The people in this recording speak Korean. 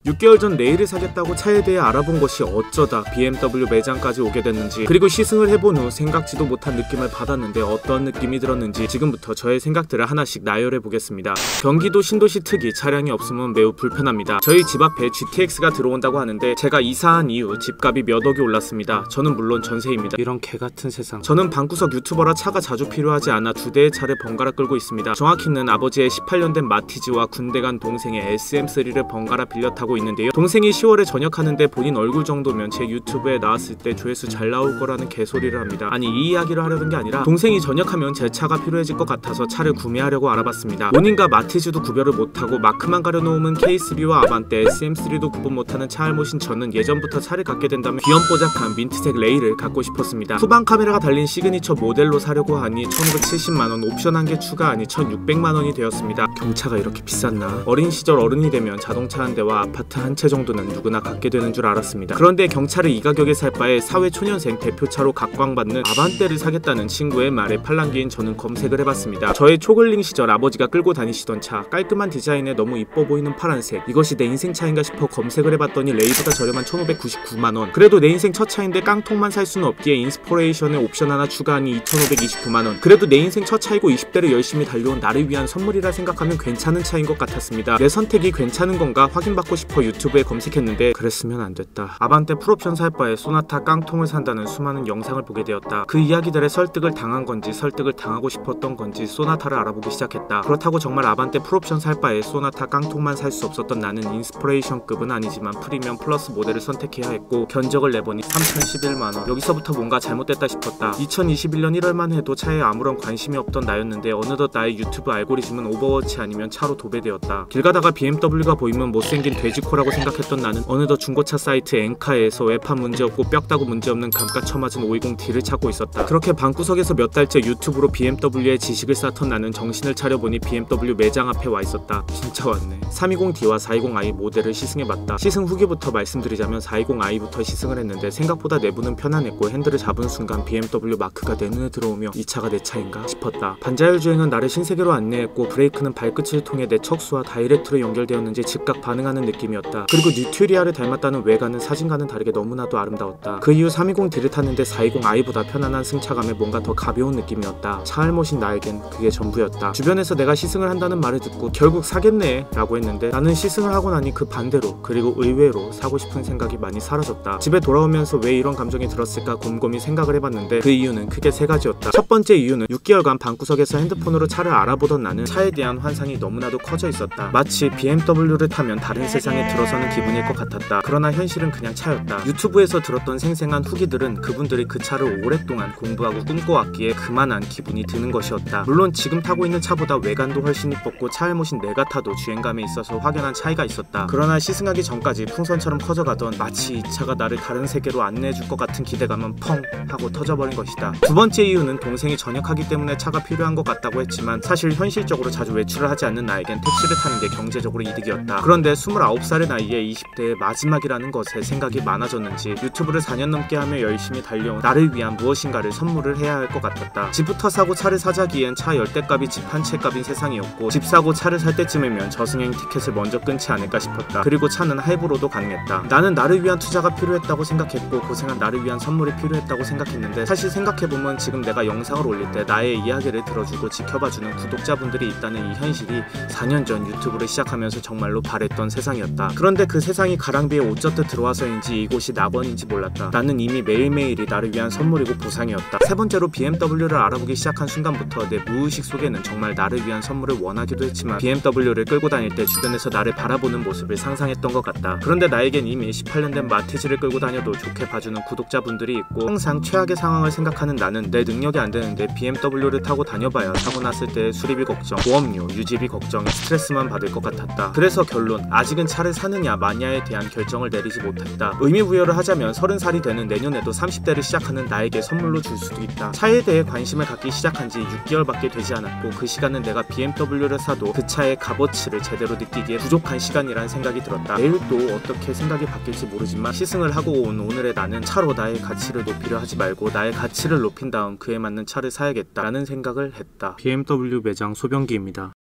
6개월 전 레일을 사겠다고 차에 대해 알아본 것이 어쩌다 BMW 매장까지 오게 됐는지, 그리고 시승을 해본 후 생각지도 못한 느낌을 받았는데 어떤 느낌이 들었는지 지금부터 저의 생각들을 하나씩 나열해 보겠습니다. 경기도 신도시 특이 차량이 없으면 매우 불편합니다. 저희 집 앞에 GTX가 들어온다고 하는데 제가 이사한 이후 집값이 몇 억이 올랐습니다. 저는 물론 전세입니다. 이런 개같은 세상. 저는 방구석 유튜버라 차가 자주 필요하지 않아 2대의 차를 번갈아 끌고 있습니다. 정확히는 아버지의 18년 된 마티즈와 군대 간 동생의 SM3를 번갈아 빌려 타고 있는데요. 동생이 10월에 전역하는데 본인 얼굴 정도면 제 유튜브에 나왔을 때 조회수 잘 나올 거라는 개소리를 합니다. 아니, 이 이야기를 하려는 게 아니라 동생이 전역하면 제 차가 필요해질 것 같아서 차를 구매하려고 알아봤습니다. 모닝과 마티즈도 구별을 못하고 마크만 가려놓으면 K3와 아반떼, SM3도 구분 못하는 차를 모신 저는 예전부터 차를 갖게 된다면 귀염뽀짝한 민트색 레일을 갖고 싶었습니다. 후방 카메라가 달린 시그니처 모델로 사려고 하니 1570만원, 옵션 한 개 추가하니 1600만원이 되었습니다. 경차가 이렇게 비쌌나? 어린 시절 어른이 되면 자동차 한 대와 아파트 한 채 정도는 누구나 갖게 되는 줄 알았습니다. 그런데 경차를 이 가격에 살 바에 사회초년생 대표차로 각광받는 아반떼를 사겠다는 친구의 말에 팔랑귀인 저는 검색을 해봤습니다. 저의 초글링 시절 아버지가 끌고 다니시던 차, 깔끔한 디자인에 너무 이뻐 보이는 파란색, 이것이 내 인생 차인가 싶어 검색을 해봤더니 레일보다 저렴한 1599만원. 그래도 내 인생 첫 차인데 깡통만 살 수는 없기에 인스포레이션에 옵션 하나 추가하니 2529만원. 그래도 내 인생 첫 차이고 20대를 열심히 달려온 나를 위한 선물이라 생각하면 괜찮은 차인 것 같았습니다. 내 선택이 괜찮은 건가 확인받고 싶어 유튜브에 검색했는데 그랬으면 안 됐다. 아반떼 풀옵션 살 바에 소나타 깡통을 산다는 수많은 영상을 보게 되었다. 그 이야기들에 설득을 당한 건지 설득을 당하고 싶었던 건지 소나타를 알아보기 시작했다. 그렇다고 정말 아반떼 풀옵션 살 바에 소나타 깡통만 살 수 없었던 나는 인스피레이션급은 아니지만 프리미엄 플러스 모델을 선택해야 했고 견적을 내보니 3011만원. 여기서부터 뭔가 잘못됐다 싶었다. 2021년 1월만 해도 차에 아무런 관심이 없던 나였는데 어느덧 나의 유튜브 알고리즘은 오버워치 아니면 차로 도배되었다. 길 가다가 BMW가 보이면 못생긴 돼지코라고 생각했던 나는 어느덧 중고차 사이트 엔카에서 외판 문제없고 뼈다구 문제없는 감가 쳐맞은 520D를 찾고 있었다. 그렇게 방구석에서 몇 달째 유튜브로 BMW의 지식을 쌓던 나는 정신을 차려보니 BMW 매장 앞에 와 있었다. 진짜 왔네. 320D와 420i 모델을 시승해봤다. 시승 후기부터 말씀드리자면 420i부터 시승을 했는데 생각보다 내부는 편안했고 핸들을 잡은 순간 BMW 마크가 내 눈에 들어오며 이 차가 내 차인가 싶었다. 반자율 주행은 나를 신세계로 안내했고 브레이크는 발끝을 통해 내 척수와 다이렉트로 연결되었는지 즉각 반응하는 느낌이었다. 그리고 뉴트리아를 닮았다는 외관은 사진과는 다르게 너무나도 아름다웠다. 그 이후 320D를 탔는데 420i보다 편안한 승차감에 뭔가 더 가벼운 느낌이었다. 차를 모신 나에겐 그게 전부였다. 주변에서 내가 시승을 한다는 말을 듣고 결국 사겠네 라고 했는데 나는 시승을 하고 나니 그 반대로, 그리고 의외로 사고 싶은 생각이 많이 사라졌다. 집에 돌아오면서 왜 이런 감정이 들었을까 곰곰이 생각을 해봤는데 그 이유는 크게 세 가지였다. 첫 번째 이유는 6개월간 방구석에서 핸드폰으로 차를 알아보던 나는 차에 대한 환상이 너무나도 커져 있었다. 마치 BMW를 타면 다른 세상에 들어서는 기분일 것 같았다. 그러나 현실은 그냥 차였다. 유튜브에서 들었던 생생한 후기들은 그분들이 그 차를 오랫동안 공부하고 꿈꿔왔기에 그만한 기분이 드는 것이었다. 물론 지금 타고 있는 차보다 외관도 훨씬 이뻤고 차를 모신 내가 타도 주행감에 있어서 확연한 차이가 있었다. 그러나 시승하기 전까지 풍선처럼 커져가던 마치 이 차가 나를 다른 세계로 안내해줄 것 같은 기대감은 펑 하고 터져버린 것이다. 두 번째 이유는 동생이 전역하기 때문에 차가 필요한 것 같다고 했지만 사실 현실적으로 자주 외출을 하지 않는 나에겐 택시를 타는 게 경제적으로 이득이었다. 그런데 29살의 나이에 20대의 마지막이라는 것에 생각이 많아졌는지 유튜브를 4년 넘게 하며 열심히 달려온 나를 위한 무엇인가를 선물을 해야 할 것 같았다. 집부터 사고 차를 사자기엔 차 10대값이 집 한 채 값인 세상이었고 집 사고 차를 살 때쯤이면 저승행 티켓을 먼저 끊지 않을까 싶었다. 그리고 차는 할부로도 가능했다. 나는 나를 위한 투자가 필요했다고 생각했고 고생한 나를 위한 선물이 필요했다고 생각했는데 사실 생각해보면 지금 내가 영상을 올릴 때 나의 이야기를 들어주고 지켜봐주는 구독자분들이 있다는 이 현실이 4년 전 유튜브를 시작하면서 정말로 바랬던 세상이었다. 그런데 그 세상이 가랑비에 옷 젖듯 들어와서인지 이곳이 낙원인지 몰랐다. 나는 이미 매일매일이 나를 위한 선물이고 보상이었다. 세 번째로 BMW를 알아보기 시작한 순간부터 내 무의식 속에는 정말 나를 위한 선물을 원하기도 했지만 BMW를 끌고 다닐 때 주변에서 나를 바라보는 모습을 상상했던 것 같다. 그런데 나에겐 이미 18년 된 마티즈를 끌고 다녀도 좋게 봐주는 구독자분들이 있고 항상 최악의 상황을 생각하는 나는 내 능력이 안 되는데 BMW를 타고 다녀봐야 사고 났을 때 수리비 걱정, 보험료, 유지비 걱정에 스트레스만 받을 것 같았다. 그래서 결론, 아직은 차를 사느냐 마냐에 대한 결정을 내리지 못했다. 의미부여를 하자면 30살이 되는 내년에도 30대를 시작하는 나에게 선물로 줄 수도 있다. 차에 대해 관심을 갖기 시작한 지 6개월밖에 되지 않았고 그 시간은 내가 BMW를 사도 그 차의 값어치를 제대로 느끼기에 부족한 시간이란 생각이 들었다. 내일 또 어떻게 생각이 바뀔지 모르지만 시승을 하고 온 오늘의 나는 차로 나의 가치를 높이려 하지 말고 나의 가치를 높인 다음 그에 맞는 차를 사야겠다 라는 생각을 했다. BMW 매장 소변기입니다.